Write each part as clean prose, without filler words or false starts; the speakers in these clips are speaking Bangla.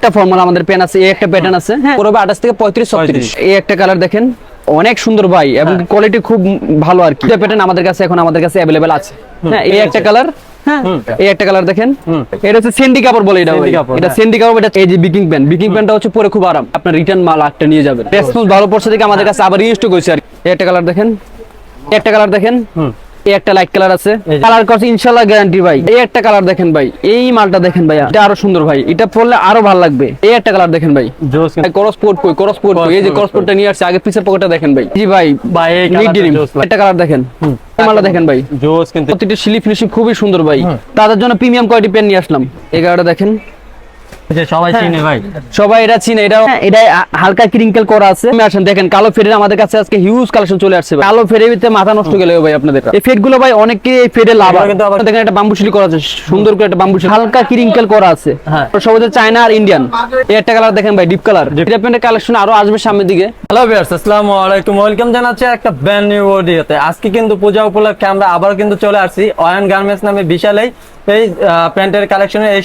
একটা ফর্মুলা আমাদের পেন আছে, এই একটা প্যাটার্ন আছে, হ্যাঁ পুরো 28 থেকে 35 36। এই একটা কালার দেখেন, অনেক সুন্দর ভাই, এবং কোয়ালিটি খুব ভালো আর কি। এটা প্যাটার্ন আমাদের কাছে এখন अवेलेबल আছে। হ্যাঁ এই একটা কালার, হ্যাঁ এই একটা কালার দেখেন, এটা হচ্ছে সেন্ডি কাপড় বলে, এটা এটা সেন্ডি কাপড়। এটা এই যে বিকিং প্যান্টটা হচ্ছে পরে খুব আরাম, আপনার রিটার্ন মাল একটা নিয়ে যাবেন। রেসপন্স ভালো পড়ছে দেখে আমাদের কাছে আবার রিস্টক হয়েছে আর কি। এই একটা কালার দেখেন, এই একটা কালার দেখেন, এই একটা লাইট কালার আছে, কালার করছে ইনশাআল্লাহ গ্যারান্টি ভাই। এই একটা কালার দেখেন ভাই, এই মালটা দেখেন ভাই, এটা আরো সুন্দর ভাই, এটা পরলে আরো ভালো লাগবে। এই একটা কালার দেখেন ভাই, করসপোর্ট এই যে করসপোর্টটা নিয়ে আসছে, আগে পিছের পকেটটা দেখেন ভাই। জি ভাই একটা কালার দেখেন, মালটা দেখেন ভাই, প্রতিটি স্লিপ ফিনিশিং খুবই সুন্দর ভাই। তাদের জন্য প্রিমিয়াম কোয়ালিটি পেন নিয়ে আসলাম। এই কালারটা দেখেন, সবাই চিনে ভাই, সবাই এটা চিনে। এটা হালকা ক্রিঙ্কেল করা আছে। আসেন দেখেন, কালো ফেডের আমাদের কাছে আজকে হিউজ কালেকশন চলে আসছে। কালো ফেডের ভিতরে মাথা নষ্ট গেলে ভাই আপনাদের এই ফেড গুলো ভাই, অনেকে এই ফেডে লাভ আছে। দেখেন একটা বাম্বুশিলি করা আছে, সুন্দর করে একটা বাম্বুশিলি হালকা ক্রিঙ্কেল করা আছে। সব হচ্ছে চায়না আর ইন্ডিয়ান। এই একটা কালার দেখেন ভাই, ডিপ কালার। এটা প্যান্টের কালেকশন আরো আসবে সামনের দিকে। হ্যালো ভিউয়ার্স, আসসালামু আলাইকুম, ওয়েলকাম জানাচ্ছি একটা ব্র্যান্ড নিউ ভিডিওতে। আজকে কিন্তু পূজা উপলক্ষে আমরা আবার কিন্তু চলে আসছি অয়ন গার্মেন্টস নামে বিশাল এই প্যান্টের কালেকশনের এই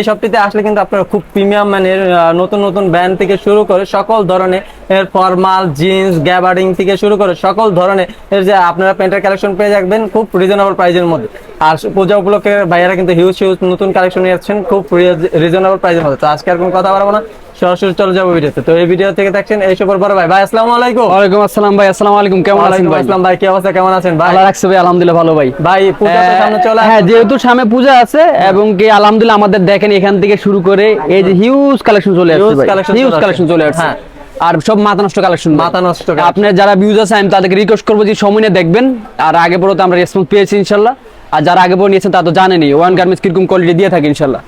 শপটিতে আসলে কিন্তু আপনারা খুব প্রিমিয়াম মানের নতুন নতুন ব্র্যান্ড থেকে শুরু করে সকল ধরনের ফর্মাল জিন্স গ্যাবার্ডিং থেকে শুরু করে সকল ধরনের যে আপনারা প্যান্টের কালেকশন পেয়ে যাবেন খুব রিজনেবল প্রাইসের মধ্যে। আর পূজা উপলক্ষে ভাইয়ারা কিন্তু হিউজ নতুন কালেকশন নিয়ে আসছেন খুব রিজনেবল প্রাইসের মধ্যে। তো আজকে আর কোনো কথা বলবো না, সরাসরি চলে যাবো ভিডিওতে। তো এই ভিডিও থেকে দেখছেন এই সবার বড় ভাই। আসসালামু আলাইকুম। ওয়ালাইকুম আসসালাম ভাই, আসসালামু আলাইকুম, কেমন আছেন ভাই? আসসালাম ভাই, কি অবস্থা, কেমন আছেন ভাই? ভালো রাখছে ভাই, আলহামদুলিল্লাহ ভালো ভাই। ভাই পূজা তো সামনে চলে আসছে, হ্যাঁ যেহেতু সামনে পূজা আছে, এবং কি আলহামদুলিল্লাহ আমাদের দেখেন এখান থেকে শুরু করে এই যে হিউজ কালেকশন চলে আসছে ভাই, হিউজ কালেকশন চলে আসছে। আর সব মাথা নষ্ট কালেকশন, মাথা নষ্ট। আপনার যারা ভিউজ আছে আমি তাদেরকে রিকোয়েস্ট করবো যে সময় নিয়ে দেখবেন। আর আগে পরে তো আমরা রেসপন্স পেয়েছি ইনশাআল্লাহ। আর যারা আগে পরে নিয়েছেন তা তো জানেনই ওয়ান গার্মেন্টস কিরকম কোয়ালিটি দিয়ে থাকে ইনশাআল্লাহ।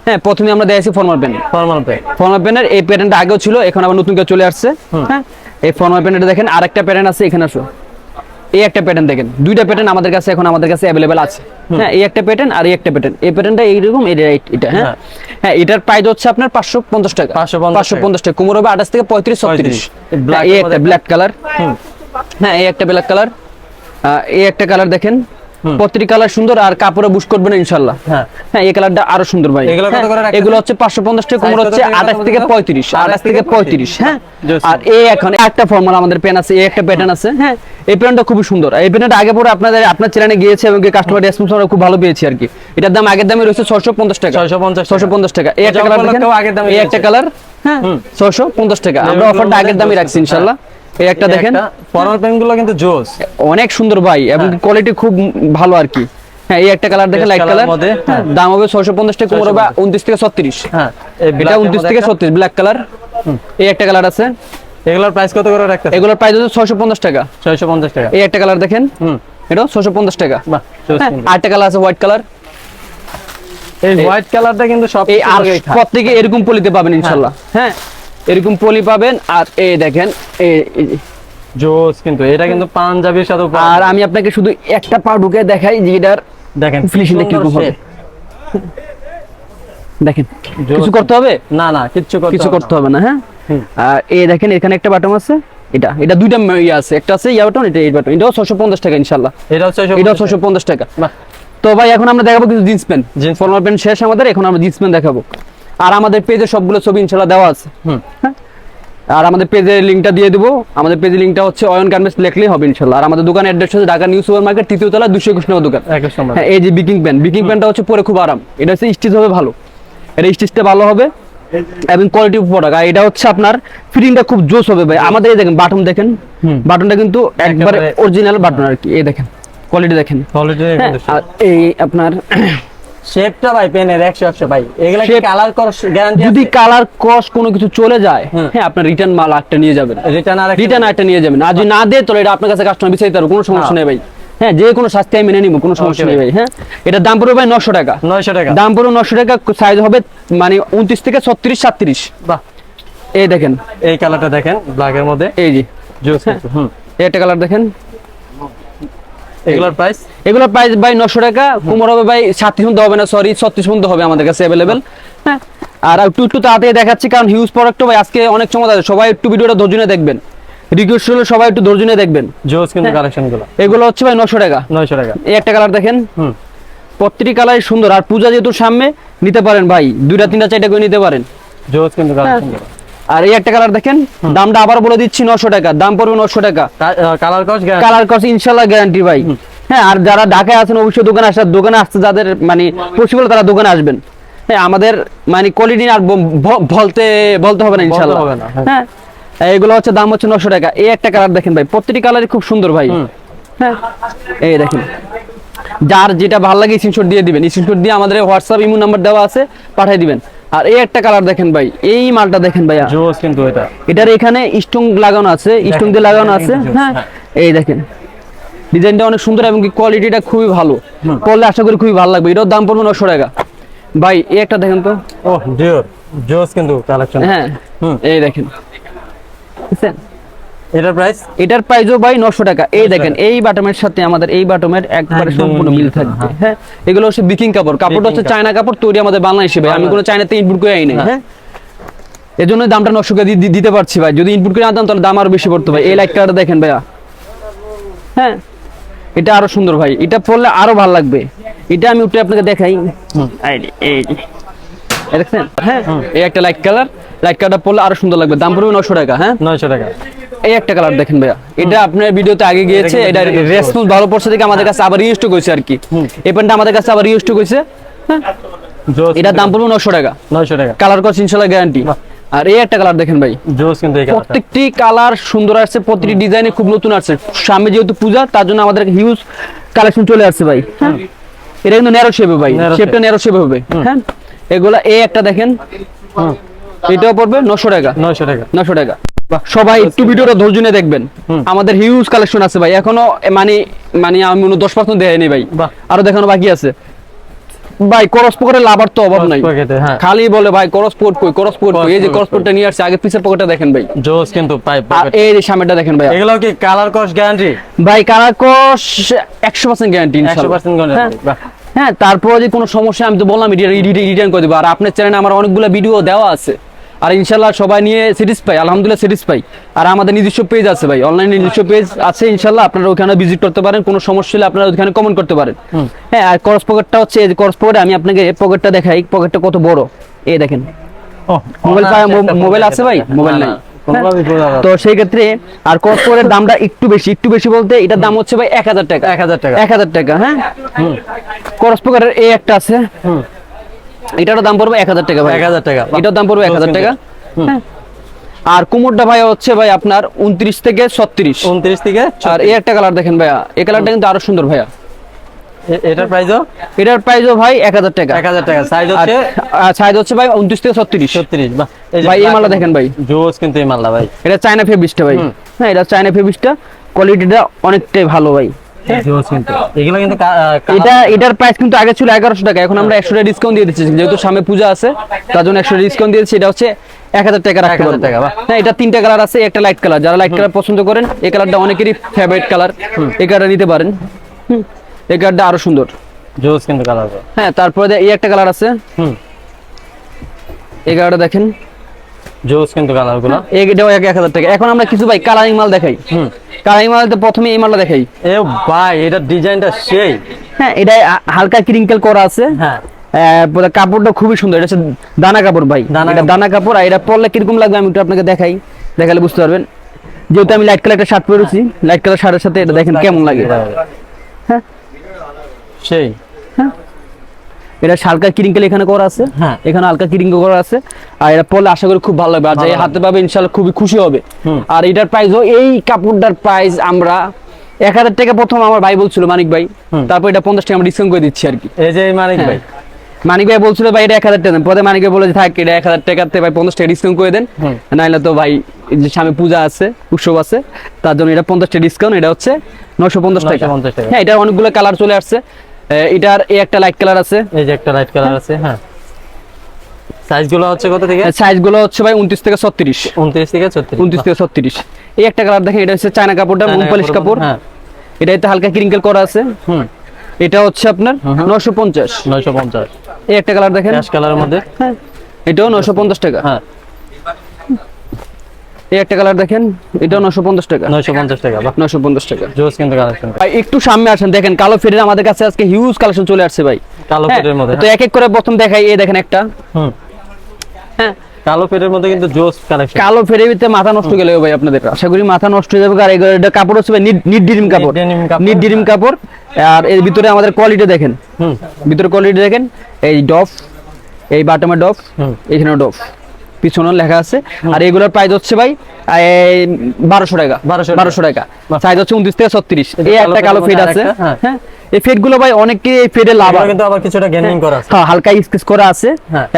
হ্যাঁ প্রথমে আমরা দেখেছি ফর্মাল প্যান্টের এই প্যাটার্নটা আগেও ছিল, এখন আবার নতুন করে চলে আসছে। হ্যাঁ এই ফর্মাল প্যান্টটা দেখেন, আরেকটা প্যাটার্ন আছে এখানে। আসো এই একটা প্যাটার্ন দেখেন, দুইটা প্যাটার্ন আমাদের কাছে अवेलेबल আছে। হ্যাঁ এই একটা প্যাটার্ন আর এই একটা প্যাটার্ন। এই প্যাটার্নটা এইরকম, এটা হ্যাঁ হ্যাঁ এটার প্রাইস হচ্ছে আপনার 550 টাকা। 550 টাকা, কোমর হবে 28 থেকে 35 36। এই একটা ব্ল্যাক কালার, হ্যাঁ এই একটা ব্ল্যাক কালার, এই একটা কালার দেখেন, প্রত্যেকটি কালার সুন্দর আর কাপড়ে বুশ করবে না ইনশাআল্লাহ। হ্যাঁ এই কালারটা আরো সুন্দর ভাই। এগুলো হচ্ছে 550 টাকা, কোমর হচ্ছে 28 থেকে 35। হ্যাঁ আর এই এখন একটা ফর্মুলা আমাদের পেন আছে, এই একটা প্যাটার্ন আছে। হ্যাঁ এই প্যাটার্নটা খুবই সুন্দর। এই প্যাটার্নটা আগে পরে আপনার চ্যানেলে গিয়েছে এবং কাস্টমার রেসপন্স আমরা খুব ভালো পেয়েছি আর কি। এটার দাম আগের দামে রয়েছে 650 টাকা। 650 টাকা। এই একটা কালার দেখেন, এই একটা কালার, হ্যাঁ 650 টাকা। আমরা অফারটা আগের দামে রাখছি ইনশাআল্লাহ। এই একটা দেখেন, ফর্মাল প্যান্টগুলো কিন্তু জোস, অনেক সুন্দর ভাই, এবং কোয়ালিটি খুব ভালো আর কি। হ্যাঁ এই একটা কালার দেখেন, লাইট কালার, দাম হবে 650 টাকা, কোমর হবে 29 থেকে 36। হ্যাঁ এটা 29 থেকে 36 ব্ল্যাক কালার। এই একটা কালার আছে, এগুলোর প্রাইস কত করে রাখতে? এগুলোর প্রাইস হচ্ছে 650 টাকা। 650 টাকা। এই একটা কালার দেখেন, এটা 650 টাকা। বাহ, আরেকটা কালার আছে হোয়াইট কালার। এই হোয়াইট কালারটা কিন্তু সব এই আর প্রত্যেককে এরকম পলিতে পাবেন ইনশাআল্লাহ। হ্যাঁ এরকম পলি পাবেন। আর এই দেখেন এই জোস, কিন্তু এটা কিন্তু পাঞ্জাবির সাথে। আর আমি আপনাকে শুধু একটা পা ঢুকে দেখাই যে এটার দেখেন ফিনিশিংটা কিরকম হবে। দেখেন কিছু করতে হবে না, না কিছু করতে হবে না। হ্যাঁ আর এই দেখেন এখানে একটা বাটন আছে, এটা দুইটা ইয়ে আছে, একটা আছে ইয়া বাটন, এটা এই বাটন। এটাও 650 টাকা ইনশাআল্লাহ। এটাও 650 টাকা। তো ভাই এখন আমরা দেখাবো কিছু জিন্স প্যান্ট। ফর্মাল প্যান্ট শেষ আমাদের, এখন আমরা জিন্স প্যান্ট দেখাবো। আর আমাদের পেজে সবগুলো ছবি ইনশাআল্লাহ দেওয়া আছে। হ্যাঁ আর আমাদের পেজের লিংকটা দিয়ে দেবো। আমাদের পেজের লিংকটা হচ্ছে অয়ন গার্মেন্টস লিখলেই হবে ইনশাআল্লাহ। আর আমাদের দোকানের অ্যাড্রেস হচ্ছে ঢাকা নিউ সুপার মার্কেট, 3য় তলা, 221 নম্বর দোকান। হ্যাঁ এই যে বিকিং প্যান্টটা হচ্ছে পরে খুব আরাম। এটা হচ্ছে স্টিচ হবে ভালো, এটা স্টিচটা ভালো হবে এবং কোয়ালিটি প্রোডাক্ট। আর এটা হচ্ছে আপনার ফিটিংটা খুব জোস হবে ভাই। আমাদের এই দেখেন বাটন দেখেন, বাটনটা কিন্তু একবারে অরিজিনাল বাটন আর কি। এই দেখেন কোয়ালিটি দেখেন, আর এই আপনার শেপটা ভাই পেনের 100 ভাই। এগুলা কি কালার ক্রস গ্যারান্টি? যদি কালার ক্রস কোনো কিছু চলে যায়, হ্যাঁ আপনার রিটার্ন মাল একটা নিয়ে যাবেন, রিটার্ন একটা নিয়ে যাবেন। আর যদি না দেয় তাহলে এটা আপনার কাছে কাস্টমার বিচারিতে পারবে, কোনো সমস্যা নেই ভাই। হ্যাঁ যে কোনো শাস্তি আমি মেনে নিব, কোনো সমস্যা নেই ভাই। হ্যাঁ এটার দাম পড়বে ভাই 900 টাকা। 900 টাকা দাম পড়বে 900 টাকা। সাইজ হবে মানে 29 থেকে 36 37। বাহ, এই দেখেন এই কালারটা দেখেন ব্ল্যাকের মধ্যে, এই যে জোস। এই একটা কালার দেখেন। এগুলোর প্রাইস ভাই 900 টাকা। কোমর হবে ভাই 37 পর্যন্ত হবে না, সরি 36 পর্যন্ত হবে আমাদের কাছে अवेलेबल। হ্যাঁ আর একটু তাড়াতাড়ি দেখাচ্ছি কারণ হিউজ প্রোডাক্ট ভাই আজকে অনেক সময় আছে। সবাই একটু ভিডিওটা ধৈর্য নিয়ে দেখবেন, রিকোয়েস্ট হলো সবাই একটু ধৈর্য নিয়ে দেখবেন। জোস কিন্তু কালেকশনগুলো। এগুলো হচ্ছে ভাই 900 টাকা। 900 টাকা। এই একটা কালার দেখেন, প্রত্যেকটি কালারই সুন্দর। আর পূজা যেহেতু সামনে, নিতে পারেন ভাই, 2টা 3টা 4টা করে নিতে পারেন। জোস কিন্তু কালেকশন। আর এই একটা কালার দেখেন, দামটা আবার বলে দিচ্ছি 900 টাকা, দাম পড়বে 900 টাকা। কালার কস কালার কস ইনশাআল্লাহ গ্যারান্টি ভাই। হ্যাঁ, আর যারা ঢাকায় আছেন অবশ্যই দোকানে আসতে যাদের মানে পসিবল তারা দোকানে আসবেন। হ্যাঁ, আমাদের মানে কোয়ালিটি আর বলতে হবে না ইনশাআল্লাহ। হ্যাঁ, এইগুলো হচ্ছে দাম হচ্ছে 900 টাকা। এই একটা কালার দেখেন ভাই, প্রত্যেকটি কালারই খুব সুন্দর ভাই। হ্যাঁ, এই দেখেন, যার যেটা ভালো লাগে স্ক্রিনশট দিয়ে দিবেন, স্ক্রিনশট দিয়ে আমাদের হোয়াটসঅ্যাপ ইমো নাম্বার দেওয়া আছে, পাঠিয়ে দিবেন। আর এই একটা কালার দেখেন ভাই, এই মালটা দেখেন ভাই, জোস কিন্তু এটা, এটার এখানে স্টোন লাগানো আছে, স্টোন দিয়ে লাগানো আছে। হ্যাঁ, এই দেখেন ডিজাইনটা অনেক সুন্দর এবং কি কোয়ালিটিটা খুবই ভালো, পরলে আশা করি খুবই ভালো লাগবে। এটার দাম পড়বে 900 টাকা ভাই। এই একটা দেখেন তো, ও ডিওর জোস কিন্তু কালেকশন। হ্যাঁ, এই দেখেন, বুঝছেন এটার প্রাইস? এটার প্রাইসও ভাই 900 টাকা। এই দেখেন, এই বাটমের সাথে আমাদের এই বাটমের একবারে একদম সম্পূর্ণ মিল থাকবে। হ্যাঁ, এগুলো হচ্ছে বিকিং কাপড়, কাপড়টা হচ্ছে চায়না কাপড়, তৈরি আমাদের বাংলাদেশে ভাই, আমি কোনো চায়নাতে ইনপুট করে আনি নাই। হ্যাঁ, এজন্য দামটা 900 টাকা দিতে পারছি ভাই। যদি ইনপুট করে আনতাম তাহলে দাম আরো বেশি পড়তো ভাই। এই লাইট কালারটা দেখেন ভাইয়া, হ্যাঁ, এটা আরো সুন্দর ভাই, এটা পরলে আরো ভালো লাগবে। এটা আমি উঠে আপনাকে দেখাই, এই দেখছেন? হ্যাঁ, এই একটা লাইট কালারটা পরলে আরো সুন্দর লাগবে, দাম পড়বে 900 টাকা। হ্যাঁ, 900 টাকা। এই একটা কালার দেখেন ভাইয়া, এটা আপনার ভিডিওতে আগে গিয়েছে, এটা রেসপন্স ভালো পড়ছে থেকে আমাদের কাছে আবার রিস্টক হয়েছে আর কি। এই প্যান্টটা আমাদের কাছে আবার রিস্টক হয়েছে। হ্যাঁ, এটার দাম পড়বে 900 টাকা। 900 টাকা, কালার কস ইনশাআল্লাহ গ্যারান্টি। আর এই একটা কালার দেখেন ভাই, জোস কিন্তু এই কালারটা, প্রত্যেকটি কালার সুন্দর আসছে, প্রতিটি ডিজাইনে খুব নতুন আসছে। সামনে যেহেতু পূজা, তার জন্য আমাদের হিউজ কালেকশন চলে আসছে ভাই। হ্যাঁ, এটা কিন্তু ন্যারো শেপে ভাই, শেপটা ন্যারো শেপে হবে। হ্যাঁ, এগুলা এই একটা দেখেন, এটাও পড়বে 900 টাকা। 900 টাকা, 900 টাকা। সবাই একটু ভিডিওটা ধৈর্য নিয়ে দেখবেন, আমাদের হিউজ কালেকশন আছে ভাই। এখনো মানে আমি 10% দেখাইনি ভাই, আরো দেখানো বাকি আছে ভাই। করস পকেটে লাভার তো অভাব নাই, খালি বলে ভাই করস পকেট কই। এই যে করস পকেটটা নিয়ে আসছে, আগে পিছের পকেটটা দেখেন ভাই, জোস কিন্তু পাইপ। আর এই যে সামনেটা দেখেন ভাই। এগুলো কি কালার কস গ্যারান্টি? ভাই কালার কস 100% গ্যারান্টি ইনশাআল্লাহ। 100% গ্যারান্টি। হ্যাঁ, তারপর যদি কোনো সমস্যা আমি তো বললাম রিটার্ন করে দেবো। আর আপনার চ্যানেলে আমার অনেকগুলো ভিডিও দেওয়া আছে, আর ইনশাআল্লাহ সবাই নিয়ে স্যাটিসফাই, আলহামদুলিল্লাহ স্যাটিসফাই। আর আমাদের নিজস্ব পেজ আছে ভাই, অনলাইনে নিজস্ব পেজ আছে ইনশাআল্লাহ, আপনারা ওখানে ভিজিট করতে পারেন, কোনো সমস্যা হলে আপনারা ওখানে কমেন্ট করতে পারেন। হ্যাঁ, আর করস পকেটটা হচ্ছে, এই যে করস পকেট, আমি আপনাকে পকেটটা দেখাই, পকেটটা কত বড়। এই দেখেন, মোবাইল আছে ভাই? মোবাইল নাই, তো সেই ক্ষেত্রে। আর করস পকেটের দামটা একটু বেশি বলতে, এটার দাম হচ্ছে ভাই 1000 টাকা। 1000 টাকা। হ্যাঁ, করস পকেটের এই একটা আছে, এটার দাম পড়বে 1000 টাকা ভাই। 1000 টাকা, এটার দাম পড়বে 1000 টাকা। হ্যাঁ, আর কুমোরটা ভাই হচ্ছে ভাই আপনার 29 থেকে 36। 29 থেকে। আর এই একটা কালার দেখেন ভাইয়া, এই কালারটা কিন্তু আরো সুন্দর ভাইয়া। এটার প্রাইসও? এটার প্রাইসও ভাই 1000 টাকা। 1000 টাকা। সাইজ হচ্ছে ভাই 29 থেকে 36। 36। বাহ, ভাই এই মালটা দেখেন ভাই, জোস কিন্তু এই মালটা ভাই। এটা চায়না ফেব্রিকটা ভাই। হ্যাঁ, এটা চায়না ফেব্রিকটা, কোয়ালিটিটা অনেকটাই ভালো ভাই। জোস কিন্তু এগুলো কিন্তু এটার প্রাইস কিন্তু আগে ছিল 1100 টাকা, এখন আমরা 100 টাকা ডিসকাউন্ট দিয়ে দিচ্ছি, যেহেতু সামনে পূজা আছে তার জন্য 100 টাকা ডিসকাউন্ট দিয়েছি। এটা হচ্ছে 1000 টাকা রাখতে পারবেন। হ্যাঁ, এটা 3টা কালার আছে, একটা লাইট কালার, যারা লাইট কালার পছন্দ করেন, এই কালারটা অনেকেরই ফেভারিট কালার, এই কালারটা নিতে পারেন। এই কালারটা আরো সুন্দর, জোস কিন্তু কালার। হ্যাঁ, তারপরে এই একটা কালার আছে, এই কালারটা দেখেন, জোস কিন্তু কালারগুলো। এটাও 1000 টাকা। এখন আমরা কিছু ভাই কালারিং মাল দেখাই। কালারিং মালতে প্রথমে এই মালটা দেখাই। এ ভাই, এটা ডিজাইনটা সেই। হ্যাঁ, এটা হালকা ক্রিঙ্কেল করা আছে। হ্যাঁ, কাপড়টা খুবই সুন্দর, এটা হচ্ছে দানা কাপড় ভাই, দানা কাপড়। আর এটা পরলে কিরকম লাগবে আমি একটু আপনাকে দেখালে বুঝতে পারবেন। যেহেতু আমি লাইট কালার একটা শার্ট পরেছি, লাইট কালার শার্টের সাথে এটা দেখেন কেমন লাগে। হ্যাঁ, সেই। হ্যাঁ, এটা হালকা ক্রিঙ্কেল এখানে করা আছে, এখানে হালকা ক্রিঙ্কেল করা আছে। আর এটা পরলে আশা করি খুব ভালো লাগবে, আর যাই হাতে পাবে ইনশাআল্লাহ খুবই খুশি হবে। আর এটার প্রাইসও, এই কাপড়টার প্রাইস আমরা 1000 টাকা প্রথম আমার ভাই বলছিল, মানিক ভাই, তারপর এটা 50 টাকা আমরা ডিসকাউন্ট করে দিচ্ছি আর কি। এই যে মানিক ভাই বলছিল ভাই এটা 1000 টাকা দেন, পরে মানিক ভাই বলে যে থাক, এটা 1000 টাকাতে ভাই 50 টাকা ডিসকাউন্ট করে দেন, নাইলে তো ভাই যে সামনে পূজা আছে, উৎসব আছে, তার জন্য এটা 50 টাকা ডিসকাউন্ট। এটা হচ্ছে 950 টাকা। হ্যাঁ, এটা অনেকগুলো কালার চলে আসছে। এটার এই একটা লাইট কালার আছে, এই যে একটা লাইট কালার আছে। হ্যাঁ, সাইজগুলো হচ্ছে কত থেকে? সাইজগুলো হচ্ছে ভাই 29 থেকে 36। 29 থেকে 36। 29 থেকে 36। এই একটা কালার দেখেন, এটা হচ্ছে চায়না কাপড়টা, মুন পলিশ কাপড়। হ্যাঁ, এটাতে হালকা ক্রিঙ্কেল করা আছে। এটা হচ্ছে আপনার 950। 950। এই একটা কালার দেখেন, অ্যাশ কালারের মধ্যে। হ্যাঁ, এটাও 950 টাকা। হ্যাঁ, এই একটা কালার দেখেন, এটাও 950 টাকা। 950 টাকা। বাহ, 950 টাকা। জোস কিন্তু কালেকশন ভাই একটু সামনে আসেন, দেখেন কালো ফেডের আমাদের কাছে আজকে হিউজ কালেকশন চলে আসছে ভাই। কালো ফেডের মধ্যে। তো এক এক করে প্রথম দেখাই, এই দেখেন একটা। হ্যাঁ, কালো ফেডের মধ্যে কিন্তু জোস কালেকশন। কালো ফেরের ভিতরে মাথা নষ্ট গেলে ভাই আপনাদের, আশা করি মাথা নষ্ট হয়ে যাবে। আর এটা কাপড় হচ্ছে নিট ডিনিম কাপড়, নিট ডিনিম কাপড়। আর এর ভিতরে আমাদের কোয়ালিটি দেখেন, ভিতরে কোয়ালিটি দেখেন, এই ডফ, এই বাটমে ডফ, এখানে ডফ, পিছনে লেখা আছে। আর এগুলোর প্রাইস হচ্ছে ভাই 1200 টাকা, 1200 টাকা। সাইজ হচ্ছে 29 থেকে 36। এই একটা কালো ফেড আছে, হ্যাঁ এই ফেড গুলো ভাই অনেকে এই ফেডে লাভ কিন্তু আবার কিছুটা গেমিং করা আছে, হ্যাঁ হালকা স্কেচ করা আছে,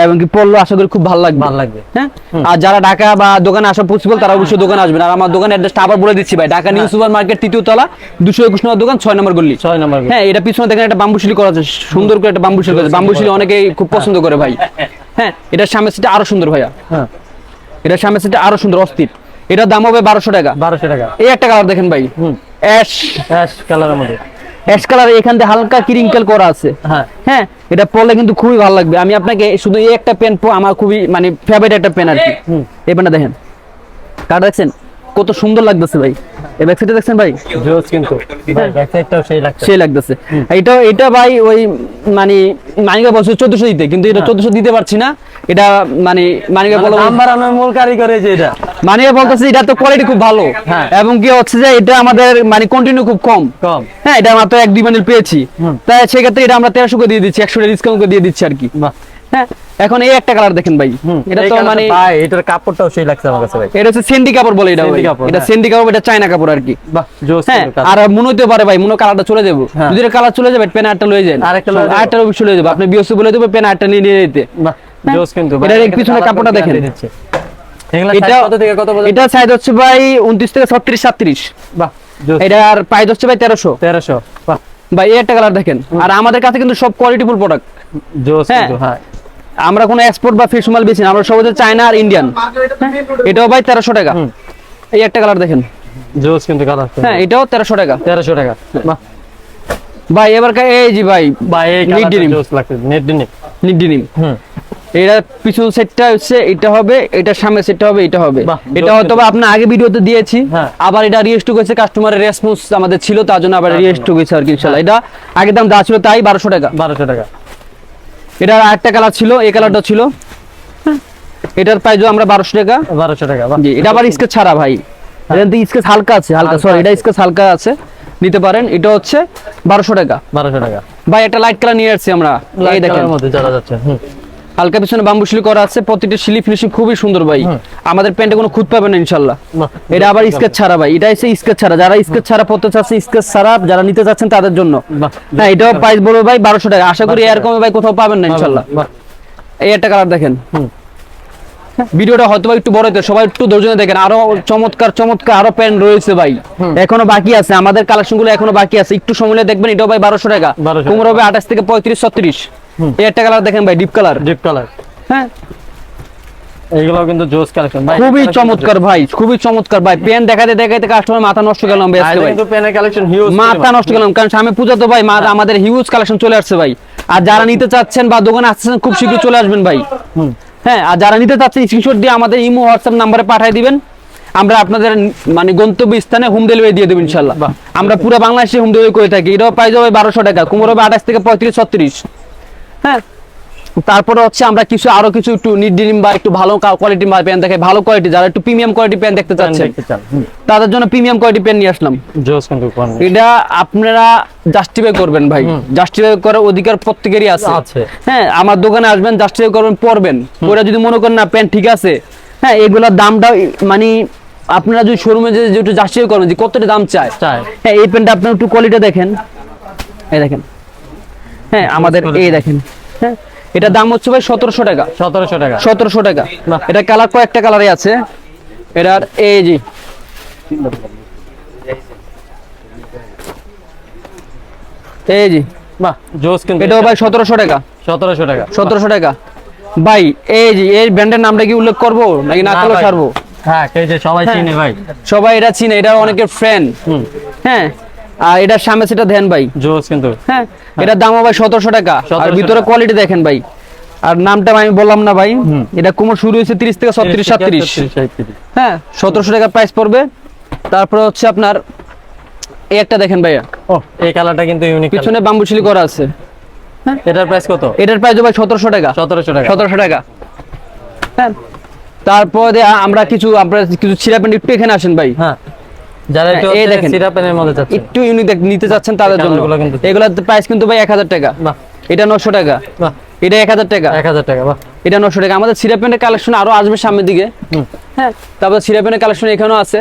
এবং কি পরলো আশা করি খুব ভালো লাগবে, হ্যাঁ। আর যারা ঢাকা বা দোকানে আসা পসিবল তারা অবশ্যই দোকানে আসবেন। আর আমার দোকানের অ্যাড্রেসটা আবার বলে দিচ্ছি ভাই, ঢাকা নিউ সুপার মার্কেট 3য় তলা 221 নম্বর দোকান 6 নম্বর গলি, 6 নম্বর। হ্যাঁ এটা পিছনে দেখেন একটা বাম্বুশিলি করা আছে, সুন্দর করে একটা বাম্বুশিলি করা আছে। বাম্বুশিলি অনেকেই খুব পছন্দ করে ভাই, হ্যাঁ এটার সামনে সেটা আরো সুন্দর ভাইয়া, হ্যাঁ এটার সামনে সেটা আরো সুন্দর অস্থির। এটার দাম হবে 1200 টাকা, 1200 টাকা। এই একটা কালার দেখেন ভাই, অ্যাশ কালারের মধ্যে, অ্যাশ কালার, এখান থেকে হালকা ক্রিঙ্কেল করা আছে, হ্যাঁ এটা পরলে কিন্তু খুবই ভালো লাগবে। আমি আপনাকে শুধু এই একটা পেন আমার খুবই মানে ফেভারিট একটা পেন আর কি। এই পেনটা দেখেন, কার দেখছেন কত সুন্দর লাগতেছে ভাই, এই ব্যাক সাইডে দেখছেন ভাই, জোস কিন্তু ভাই ব্যাক সাইডটাও সেই লাগতেছে। এটা ভাই ওই মানে মানিকা বলছে 1400 দিতে, কিন্তু এটা 1400 দিতে পারছি না। এটা মানে মানিকা বলে নাম্বার আমার মূল কারিগর এই যে এটা, মানিকা বলতেছে এটা তো কোয়ালিটি খুব ভালো, এবং কি হচ্ছে যে এটা আমাদের মানে কন্টিনিউ খুব কম, হ্যাঁ এটা মাত্র 1-2 বান্ডিল পেয়েছি, তাই সেক্ষেত্রে এটা আমরা 1300 করে দিয়ে দিচ্ছি, 100 টাকা ডিসকাউন্ট করে দিয়ে দিচ্ছি আর কি। হ্যাঁ এখন এই একটা কালার দেখেন ভাই, এটা তো মানে ভাই এটার কাপড়টাও সেই লাগছে আমার কাছে ভাই, এটা হচ্ছে সেন্ডি কাপড় বলে এটা ভাই, এটা সেন্ডি কাপড়, এটা চায়না কাপড় আর কি। বাহ জোস। হ্যাঁ আর মনে হতে পারে ভাই মনে কালারটা চলে যাবে, যদি কালার চলে যাবে পেন আরটা লয়ে যান, আরটা অবশ্যই লয়ে যাবে, আপনি বিএসসি বলে দেবে পেন আরটা নিয়ে যেতে। বাহ জোস কিন্তু এটা পিছনে কাপড়টা দেখেন, এটা কত থেকে কত পর্যন্ত? এটা সাইজ হচ্ছে ভাই 29 থেকে 36 37। বাহ জোস। এটার প্রাইস হচ্ছে ভাই 1300। বাহ ভাই এই একটা কালার দেখেন, আর আমাদের কাছে কিন্তু সব কোয়ালিটিফুল প্রোডাক্ট, জোস কিন্তু, হ্যাঁ আমরা কোনো এক্সপোর্ট বা ফিশ মাল বেশি না, আমরা সব হচ্ছে চায়না আর ইন্ডিয়ান। এটাও ভাই 1300 টাকা। এই একটা কালার দেখেন, জোস কিন্তু কালার, হ্যাঁ এটাও 1300 টাকা, 1300 টাকা। বাহ ভাই এবার এই জি ভাই এই কালারটা জোস লাগছে, নেট ডিনিম। এটা পিছন সেটটা হচ্ছে এটা হবে, এটা সামনে সেটটা হবে, এটা হবে। এটা হয়তো আপনি আগে ভিডিওতে দিয়েছি, আবার এটা রিস্টক হয়েছে, কাস্টমারের রেসপন্স আমাদের ছিল তার জন্য আবার রিস্টক হয়েছে আর কি ইনশাআল্লাহ। এটা আগে দাম যা ছিল তাই 1200 টাকা, 1200 টাকা। এটার আরেকটা কালার ছিল, এই কালারটা ছিল, এটার প্রাইসও আমরা 1200 টাকা, 1200 টাকা। জি এটা আবার স্কেচ ছাড়া ভাই, এটা স্কেচ হালকা আছে, হালকা সরি এটা স্কেচ হালকা আছে, নিতে পারেন। এটা হচ্ছে 1200 টাকা, 1200 টাকা। ভাই একটা লাইট কালার নিয়ে আসছি আমরা, এই দেখেন মধ্যে যারা যাচ্ছে, হালকা পিছনে বাম্বু শিলি করা আছে, প্রত্যেকটা শিলি ফিনিশিং খুবই সুন্দর ভাই, আমাদের প্যান্টে কোনো খুঁত পাবে না ইনশাআল্লাহ। এটা আবার স্কেচ ছাড়া ভাই, এটা হচ্ছে স্কেচ ছাড়া, যারা স্কেচ ছাড়া পড়তে চাচ্ছে, স্কেচ ছাড়া যারা নিতে চাচ্ছেন তাদের জন্য। হ্যাঁ এটাও প্রাইস বলবো ভাই 1200 টাকা, আশা করি এর কমে ভাই কোথাও পাবেন না ইনশাআল্লাহ। এই একটা কালার দেখেন, ভিডিওটা হয়তো একটু বড় হতে, সবাই একটু ধৈর্য ধরে দেখেন, আরো চমৎকার চমৎকার আরো প্যান্ট রয়েছে ভাই, এখনো বাকি আছে, আমাদের কালেকশন গুলো এখনো বাকি আছে, একটু সময় নিয়ে দেখবেন। এটাও ভাই 1200 টাকা, কোমর হবে 28 থেকে 35 36। এই একটা কালার দেখেন ভাই, ডিপ কালার, হ্যাঁ এইগুলো কিন্তু জোস কালেকশন ভাই, খুবই চমৎকার ভাই, খুবই চমৎকার ভাই। পেন দেখাতে দেখাতে কাস্টমার মাথা নষ্ট গেল ভাই, আজকে ভাই কিন্তু পেনের কালেকশন হিউজ, মাথা নষ্ট গেলাম, কারণ সামনে পূজা তো ভাই, আমাদের হিউজ কালেকশন চলে আসছে ভাই। আর যারা নিতে চাচ্ছেন বা দোকানে আসছেন খুব শীঘ্রই চলে আসবেন ভাই, হ্যাঁ। আর যারা নিতে চাচ্ছেন স্ক্রিনশট দিয়ে আমাদের ইমো হোয়াটসঅ্যাপ নাম্বারে পাঠিয়ে দিবেন, আমরা আপনাদের মানে গন্তব্য স্থানে হোম ডেলিভারি দিয়ে দেব ইনশাআল্লাহ। আমরা পুরো বাংলাদেশে হোম ডেলিভারি করে থাকি। এটাও প্রাইস হবে 1200 টাকা, কোমর হবে 28 থেকে 35 36, হ্যাঁ। তারপরে হচ্ছে আমরা আরো কিছু একটু নিট ডিনিম বা একটু ভালো কোয়ালিটি পেন দেখে, ভালো কোয়ালিটি, যারা একটু প্রিমিয়াম কোয়ালিটি পেন দেখতে চাচ্ছেন তাদের জন্য প্রিমিয়াম কোয়ালিটি পেন নিয়ে আসলাম। এটা আপনারা জাস্টিফাই করবেন ভাই, জাস্টিফাই করার অধিকার প্রত্যেকেরই আছে, হ্যাঁ। আমার দোকানে আসবেন, জাস্টিফাই করবেন, পড়বেন, ওরা যদি মনে করেন না পেন ঠিক আছে, হ্যাঁ এগুলোর দামটা মানে আপনারা যদি শোরুমে যেটা জাস্টিফাই করবেন যে কতটা দাম চায়, হ্যাঁ এই পেনটা আপনারা একটু কোয়ালিটি দেখেন, এই দেখেন, হ্যাঁ আমাদের এই দেখেন, হ্যাঁ এটা দাম হচ্ছে ভাই 1700 টাকা, 1700 টাকা। এটা কালার কয়েকটা কালারই আছে, এটার এই জি এই জি, বাহ জোস কিন্তু, এটাও ভাই 1700 টাকা, 1700 টাকা ভাই। এই জি এই ব্র্যান্ডের নামটা কি উল্লেখ করবো নাকি না করলে ছাড়বো? হ্যাঁ সবাই চিনে ভাই, সবাই এটা চিনে, এটা অনেকের ফ্রেন্ড, হ্যাঁ। আর এটার সামনে সেটা দেন ভাই, জোস কিন্তু, হ্যাঁ এটার দাম ভাই 1700 টাকা। আর ভিতরে কোয়ালিটি দেখেন ভাই, আর নামটা আমি বললাম না ভাই, এটা কোমর শুরু হয়েছে 30 থেকে 36 37, হ্যাঁ 1700 টাকা প্রাইস পড়বে। তারপর হচ্ছে আপনার এই একটা দেখেন ভাইয়া, এই কালারটা কিন্তু ইউনিক, পিছনে বাম্বু শিলি করা আছে, এটার প্রাইস কত? এটার প্রাইস ভাই 1700 টাকা, 1700 টাকা, 1700 টাকা, হ্যাঁ। তারপরে আমরা কিছু সিরাপ প্যান্ট একটু এখানে আসেন ভাই। হ্যাঁ, যারা একটু এই দেখেন। সিরাপের মধ্যে যাচ্ছে একটু ইউনিক নিতে চাচ্ছেন তাদের জন্য কালারগুলো কিন্তু- এগুলোর প্রাইস কিন্তু ভাই 1000 টাকা, বাহ এটা 900 টাকা, বাহ, এটা 1000 টাকা, 1000 টাকা, বাহ। এটা 900 টাকা। আমাদের সিরাপ প্যান্টের কালেকশন আরো আসবে সামনের দিকে। হ্যাঁ, তারপর সিরাপ প্যান্টের কালেকশন এখানেও আছে,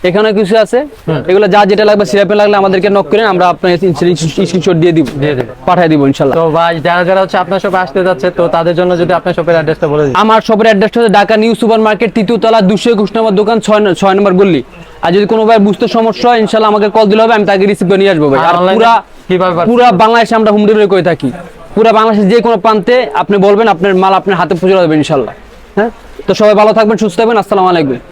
এখানে কিছু আছে। এগুলো যা যেটা লাগবে, সিরাপ প্যান্ট লাগলে আমাদেরকে নক করেন, আমরা আপনাকে স্ক্রিনশট দিয়ে দিব, দিয়ে দেবো। পাঠিয়ে দিব ইনশাআল্লাহ। তো ভাই যারা যারা হচ্ছে আপনার শপে আসতে যাচ্ছে, তো তাদের জন্য যদি আপনার শপের অ্যাড্রেসটা বলে দিন। আমার শপের অ্যাড্রেসটা হচ্ছে ঢাকা নিউ সুপার মার্কেট, 3য় তলা, 221 নম্বর দোকান, 6 নম্বর গল্লি। আর যদি কোনো ভাই বুঝতে সমস্যা হয়, ইনশাআল্লাহ আমাকে কল দিলে হবে, আমি তাকে রিসিভ করে নিয়ে আসবো ভাই। আর online পুরা কিভাবে পাচ্ছেন? পুরা বাংলাদেশে আমরা হোম ডেলিভারি করে থাকি। পুরা বাংলাদেশের যে কোনো প্রান্তে আপনি বলবেন, আপনার মাল আপনার হাতে পৌঁছে দেবে ইনশাআল্লাহ। হ্যাঁ, তো সবাই ভালো থাকবেন, সুস্থ থাকবেন, আসসালামু আলাইকুম।